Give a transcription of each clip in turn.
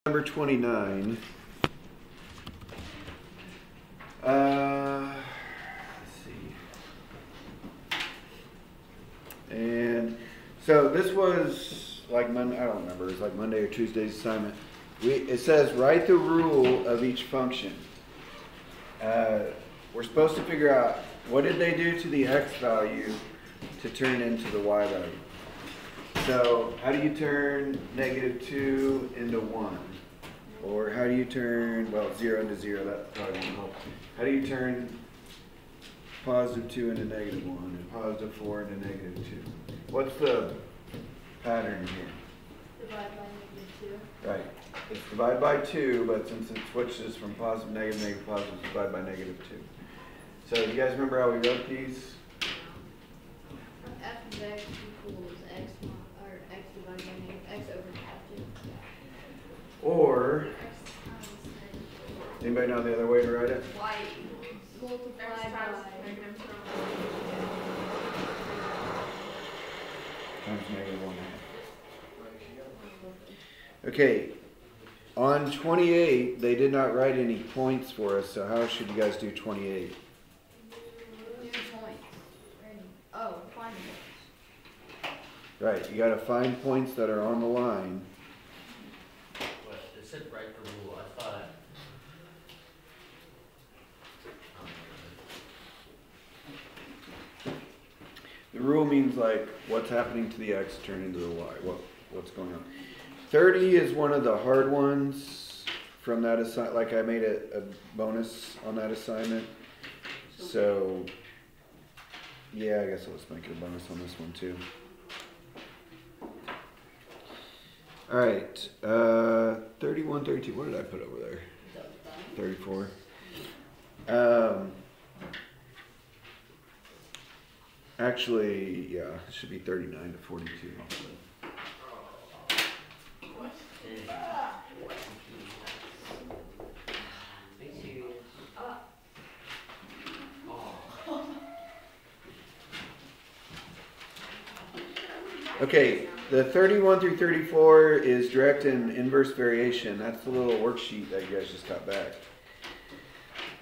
Number 29. Let's see. And so this was like Monday, I don't remember, it was like Monday or Tuesday's assignment. It says write the rule of each function. We're supposed to figure out what did they do to the x value to turn into the y value. So how do you turn -2 into 1? Or how do you turn, well, 0 into 0, that probably won't help. How do you turn +2 into -1 and +4 into -2? What's the pattern here? Divide by -2. Right. It's divide by 2, but since it switches from positive, negative, negative, positive, it's divide by -2. So you guys remember how we wrote these? F of x equals x, or x divided by x over 2. Or, anybody know the other way to write it? Y multiplied by Times -1/2. Okay, on 28, they did not write any points for us, so how should you guys do 28? points. Oh, find points. Right, you gotta find points that are on the line. What, it said write the rule, I thought. The rule means like what's happening to the x turn into the y, what's going on. 30 is one of the hard ones from that assignment, like I made a bonus on that assignment. So, yeah, I guess I'll just make it a bonus on this one too. All right, 31, 32, what did I put over there? 34. Actually, yeah, it should be 39 to 42. Okay, the 31 through 34 is direct and inverse variation. That's the little worksheet that you guys just got back.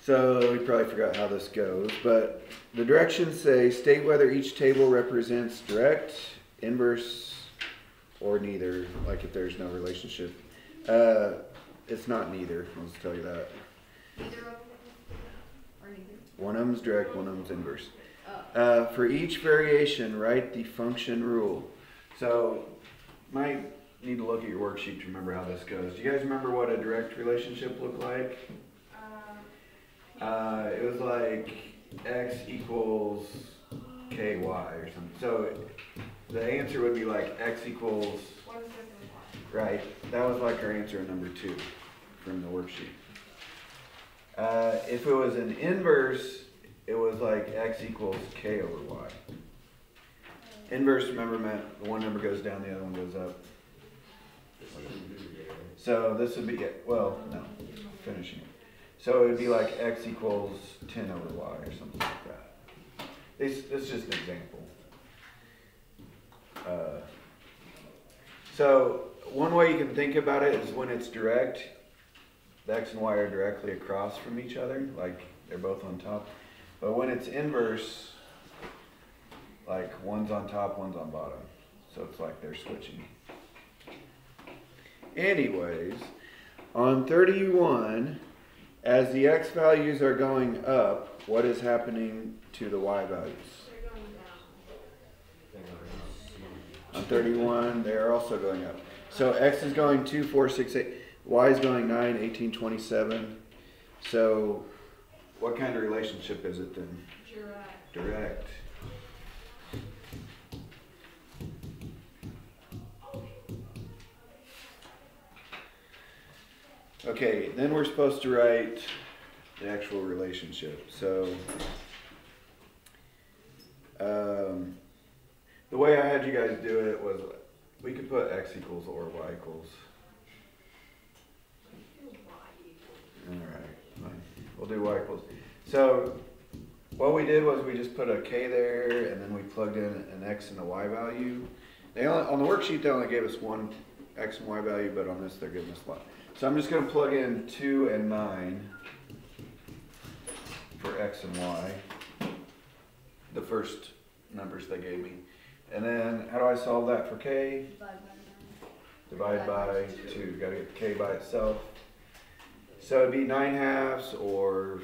So you probably forgot how this goes, but the directions say state whether each table represents direct, inverse, or neither, like if there's no relationship. It's not neither, I'll just tell you that. Neither of them? Or neither? One of them's direct, one of them's inverse. Oh. For each variation, write the function rule. So, might need to look at your worksheet to remember how this goes. Do you guys remember what a direct relationship looked like? It was like x equals ky or something. So the answer would be like x equals, right, that was like our answer in number 2 from the worksheet. If it was an inverse, it was like x equals k over y. Inverse, remember, meant one number goes down, the other one goes up. So this would be, well, no, finishing it. So it would be like x equals 10 over y or something like that. This is just an example. So one way you can think about it is when it's direct, the x and y are directly across from each other, like they're both on top. But when it's inverse, like one's on top, one's on bottom. So it's like they're switching. Anyways, on 31, as the x values are going up, what is happening to the y values? On 31, they are also going up. So x is going 2, 4, 6, 8. Y is going 9, 18, 27. So what kind of relationship is it then? Direct. Direct. Okay, then we're supposed to write the actual relationship. So the way I had you guys do it was we could put x equals or y equals. Alright, fine. We'll do y equals. So what we did was we just put a k there and then we plugged in an x and a y value. They only, on the worksheet they only gave us one x and y value, but on this they're giving us So I'm just going to plug in 2 and 9 for x and y, the first numbers they gave me. And then how do I solve that for k? Divide by 9. Divide by 2. Got to get k by itself. So it'd be 9/2 or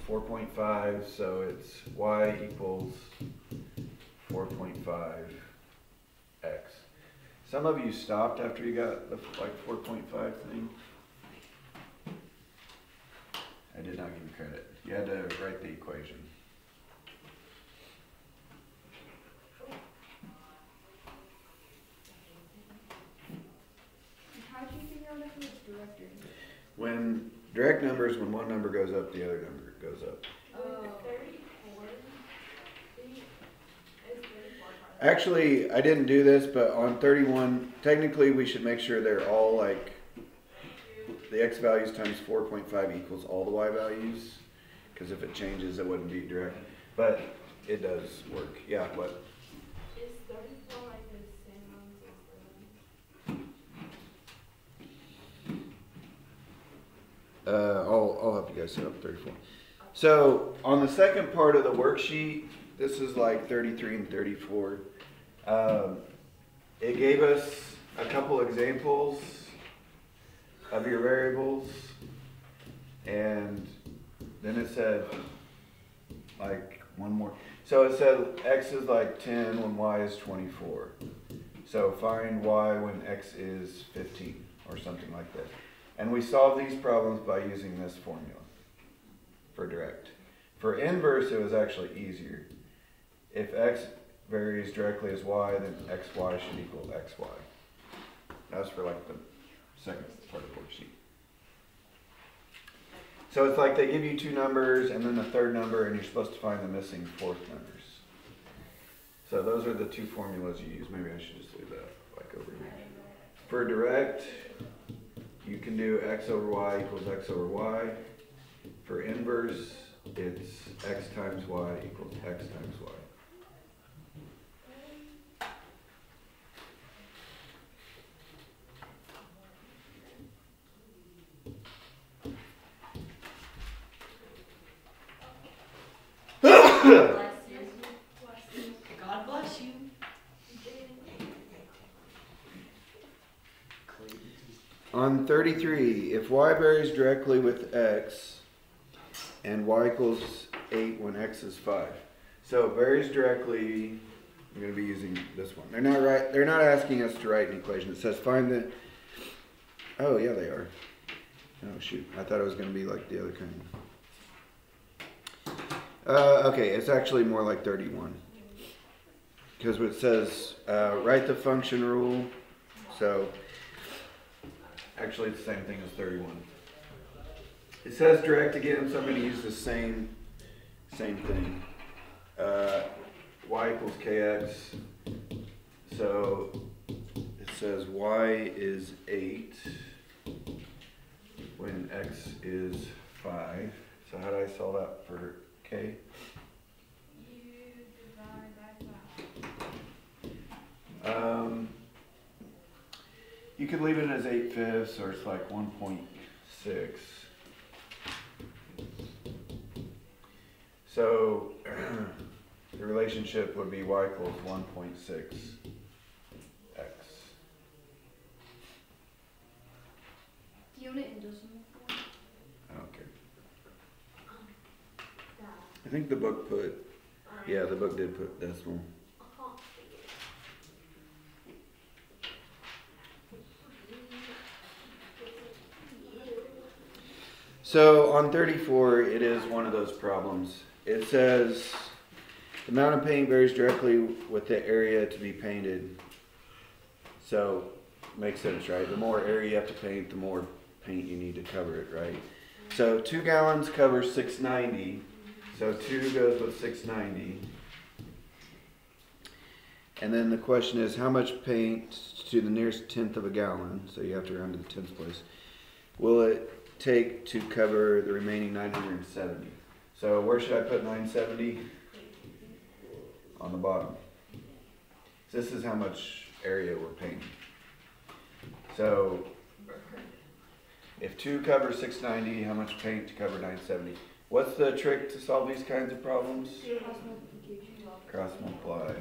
4.5. So it's y equals 4.5 x. Some of you stopped after you got the 4.5 thing. I did not give you credit. You had to write the equation. How did you figure out if it was direct or indirect? When direct numbers, when one number goes up, the other number goes up. Actually, I didn't do this, but on 31, technically we should make sure they're all like the x values times 4.5 equals all the y values, because if it changes, it wouldn't be direct. But it does work. Yeah, what? Is 34 like the same as I'll help you guys set up 34. So on the second part of the worksheet, this is like 33 and 34. It gave us a couple examples of your variables, and then it said like one more. So it said x is like 10 when y is 24. So find y when x is 15 or something like this. And we solve these problems by using this formula for direct. For inverse, it was actually easier. If x varies directly as y, then xy should equal xy. That's for like the second part of the worksheet. So it's like they give you two numbers and then the third number, and you're supposed to find the missing fourth numbers. So those are the two formulas you use. Maybe I should just leave that like over here. For direct, you can do x over y equals x over y. For inverse, it's x times y equals x times y. Bless you. God bless you. On 33, if y varies directly with x and y equals 8 when x is 5. So it varies directly. I'm going to be using this one. They're not asking us to write an equation. It says find the. Oh yeah, they are. Oh shoot! I thought it was going to be like the other kind. Okay, it's actually more like 31. Because it says write the function rule. So actually it's the same thing as 31. It says direct again, so I'm going to use the same thing. Y equals kx. So it says y is 8 when x is 5. So how do I solve that for k? You divide by 5. You could leave it as 8/5, or it's like 1.6. So the relationship would be y equals 1.6 x. Do you want it in decimal form? Okay. I think the book put, yeah, the book did put decimal. So on 34, it is one of those problems. It says the amount of paint varies directly with the area to be painted. So makes sense, right? The more area you have to paint, the more paint you need to cover it, right? So 2 gallons covers 690. So 2 goes with 690. And then the question is, how much paint to the nearest tenth of a gallon, so you have to round to the tenth place, will it take to cover the remaining 970? So where should I put 970? On the bottom. This is how much area we're painting. So If 2 covers 690, how much paint to cover 970? What's the trick to solve these kinds of problems? Cross multiply.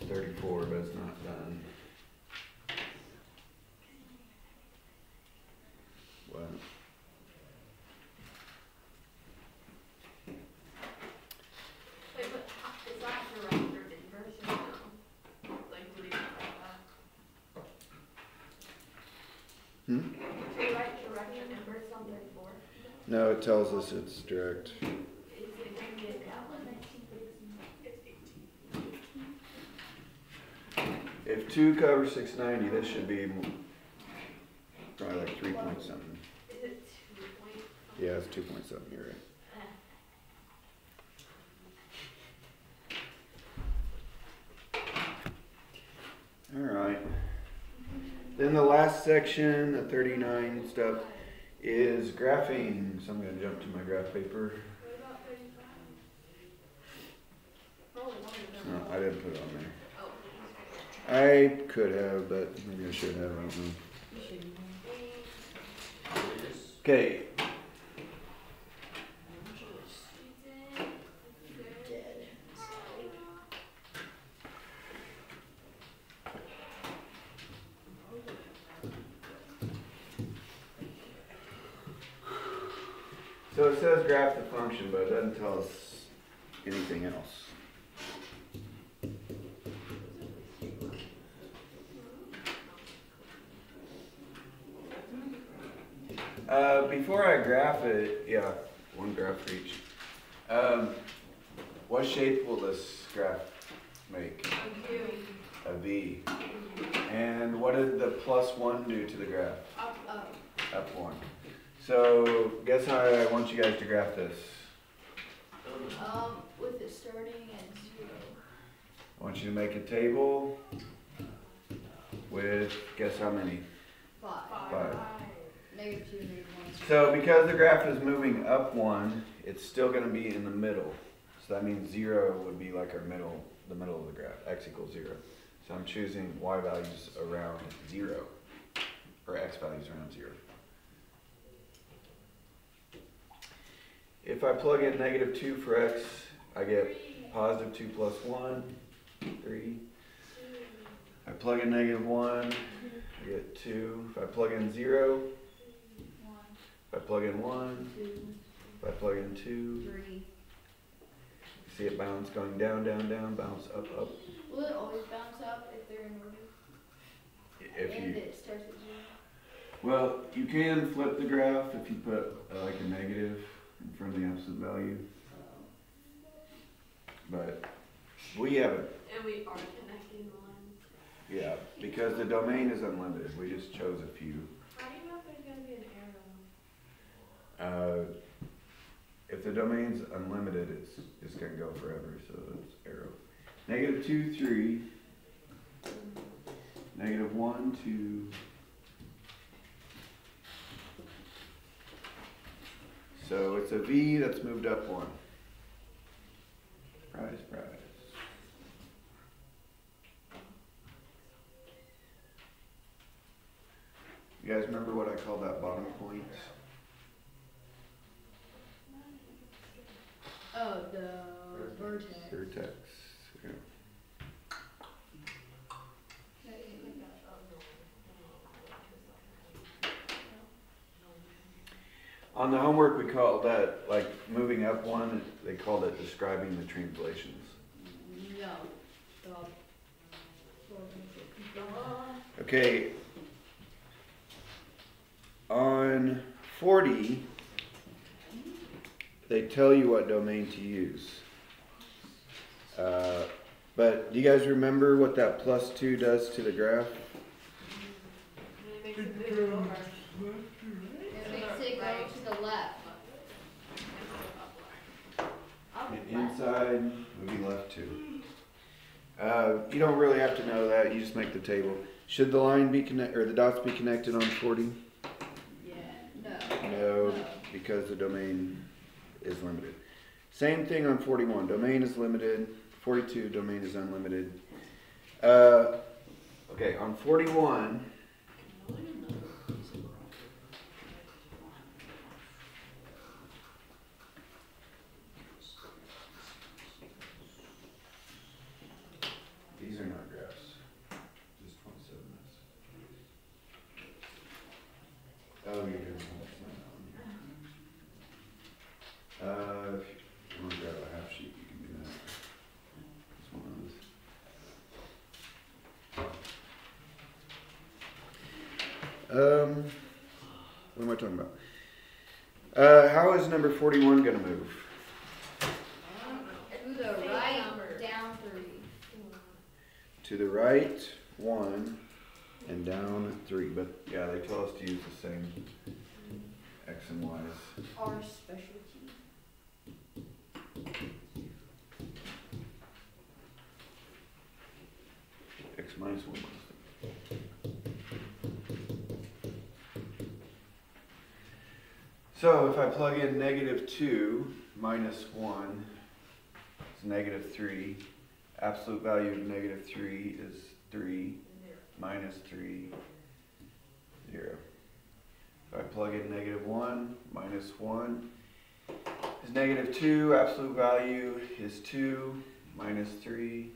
It's 34, but it's not done. What? Wait, but is that direct or inverse or no? Like, do they not like that? Hmm? Do you write direct and inverse on 34? No, it tells us it's direct. Is it going to be a gallon? If 2 covers 690, this should be probably like 3 point something. Is it 2 point? Yeah, it's 2 point something, you're right. Alright. Then the last section, the 39 stuff, is graphing. So I'm going to jump to my graph paper. What about 35? Oh, no, No, I didn't put it on there. Oh, I could have, but maybe I should have. I don't know. Okay. So it says graph the function, but it doesn't tell us anything else. Before I graph it, yeah, one graph for each. What shape will this graph make? A V. And what did the +1 do to the graph? Up 1. So guess how I want you guys to graph this? With it starting at 0. I want you to make a table with, guess how many? 5. 5. -2, -1. So because the graph is moving up 1, it's still going to be in the middle. So that means 0 would be like our middle, the middle of the graph, x equals 0. So I'm choosing y values around 0, or x values around 0. If I plug in -2 for x, I get +2 plus 1, 3. If I plug in -1, I get 2. If I plug in 0, if I plug in 1, 2, if I plug in 2, 3. see it bounce going down, down, down, bounce up, up. Will it always bounce up if they're in order? If And you, it starts at 0? well, you can flip the graph if you put like a negative in front of the absolute value, but we haven't. And we are connecting lines. Yeah, because the domain is unlimited. We just chose a few. How do you know if there's going to be an arrow? If the domain's unlimited, it's going to go forever, so it's arrow. -2, 3. -1, 2. So it's a V that's moved up 1. Prize, prize. You guys remember what I called that bottom point? Oh, the vertex. Vertex. Yeah. On the homework, we called that, like, moving up 1, they called it describing the translations. No. Okay. On 40, they tell you what domain to use. But do you guys remember what that +2 does to the graph? And it makes it move over. It makes it go to the left. Inside, moving left 2. You don't really have to know that. You just make the table. Should the line be or the dots be connected on 40? Yeah. No, because the domain is limited. Same thing on 41. Domain is limited. 42, domain is unlimited. Okay, on 41, What am I talking about? How is number 41 gonna move? To the right, down 3. To the right, 1, and down 3. But yeah, they tell us to use the same X and Y's. Our specialty. X minus 1. So if I plug in -2 minus 1 is -3. Absolute value of -3 is 3 minus 3, 0. If I plug in -1 minus 1 is -2. Absolute value is 2 minus 3,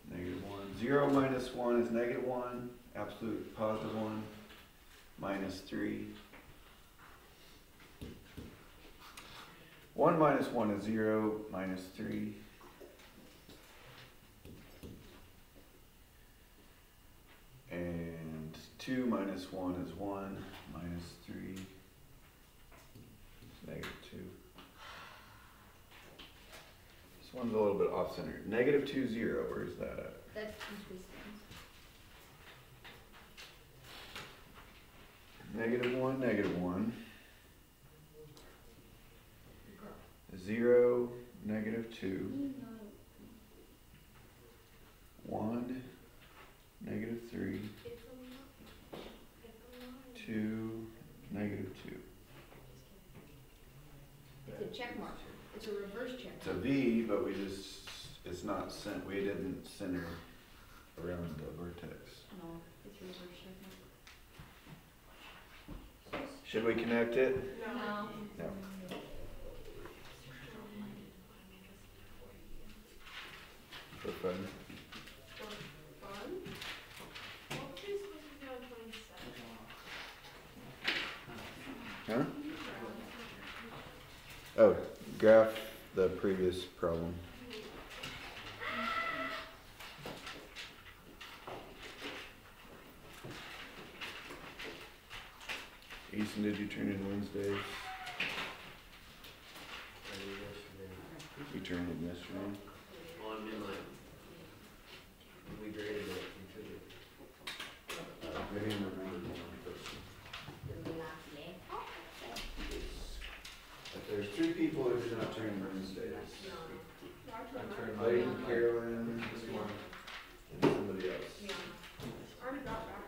-1. 0 minus 1 is -1. Absolute positive 1 minus 3. 1 minus 1 is 0 minus 3. And 2 minus 1 is 1 minus 3. It's -2. This one's a little bit off center. -2, 0. Where is that at? That's distance. -1, -1. 0, -2. 1, -3. 2, -2. It's a check mark. It's a reverse check It's a mark. V, but it's not sent. We didn't center around the vertex. No, it's a reverse check mark. Should we connect it? No. No. No. For fun. For fun? Well, she's supposed to be on 27. Huh? Oh, graph the previous problem. Easton, did you turn in Wednesdays? I did yesterday. You turned in yesterday? Well, I mean, like, when we graded it, we took it. I didn't remember. If there's 3 people who did not turn in Wednesdays. I turned Clayton, Carolyn, and somebody else. Yeah. I already got back